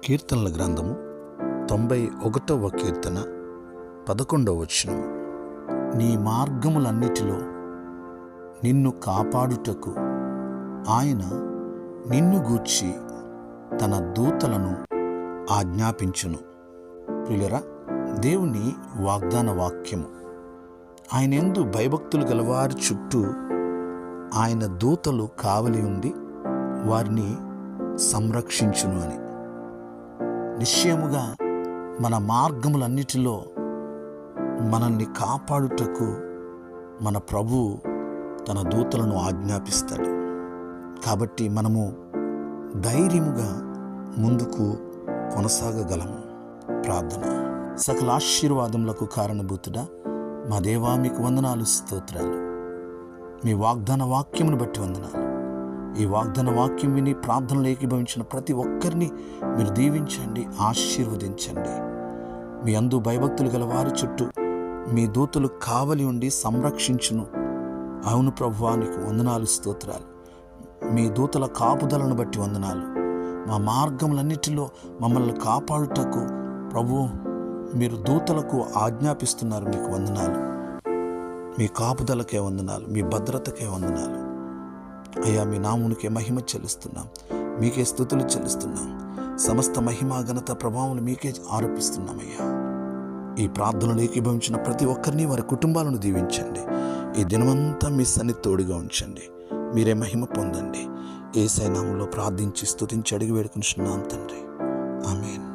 కీర్తనల గ్రంథము 91వ కీర్తన 11వ వచనం. నీ మార్గములన్నిటిలో నిన్ను కాపాడుటకు ఆయన నిన్ను గూర్చి తన దూతలను ఆజ్ఞాపించును. ప్రియులరా, దేవుని వాగ్దాన వాక్యము. ఆయనందు భయభక్తులు గలవారి చుట్టూ ఆయన దూతలు కావలి ఉండి వారిని సంరక్షించును అని. నిశ్చయముగా మన మార్గములన్నిటిలో మనల్ని కాపాడుటకు మన ప్రభువు తన దూతలను ఆజ్ఞాపిస్తాడు. కాబట్టి మనము ధైర్యముగా ముందుకు కొనసాగగలము. ప్రార్థన. సకల ఆశీర్వాదములకు కారణభూతుడా మా దేవా, మీకు వందనాలు, స్తోత్రాలు. మీ వాగ్దాన వాక్యమును బట్టి వందనాలు. ఈ వాగ్దాన వాక్యం విని ప్రార్థనలు ఏకీభవించిన ప్రతి ఒక్కరిని మీరు దీవించండి, ఆశీర్వదించండి. మీ అందు భయభక్తులు గల వారి చుట్టూ మీ దూతలు కావలి ఉండి సంరక్షించును. అవును ప్రభువా, నీకు వందనాలు, స్తోత్రాలు. మీ దూతల కాపుదలను బట్టి వందనాలు. మా మార్గములన్నిటిలో మమ్మల్ని కాపాడుటకు ప్రభువు మీరు దూతలకు ఆజ్ఞాపిస్తున్నారు. మీకు వందనాలు. మీ కాపుదలకే వందనాలు, మీ భద్రతకే వందనాలు అయ్యా. మీ నామునికే మహిమ చెల్లిస్తున్నాం, మీకే స్తుతులు చెల్లిస్తున్నాం. సమస్త మహిమ, ఘనత, ప్రభావం మీకే ఆరోపిస్తున్నామయ్యా. ఈ ప్రార్థనలు ఏకీభవించిన ప్రతి ఒక్కరిని, వారి కుటుంబాలను దీవించండి. ఈ దినమంతా మీ సన్నిధి తోడుగా ఉంచండి. మీరే మహిమ పొందండి. యేసయ్య నామములో ప్రార్థించి స్తుతించి అడిగి వేడుకుంటున్నాం తండ్రి. ఆమేన్.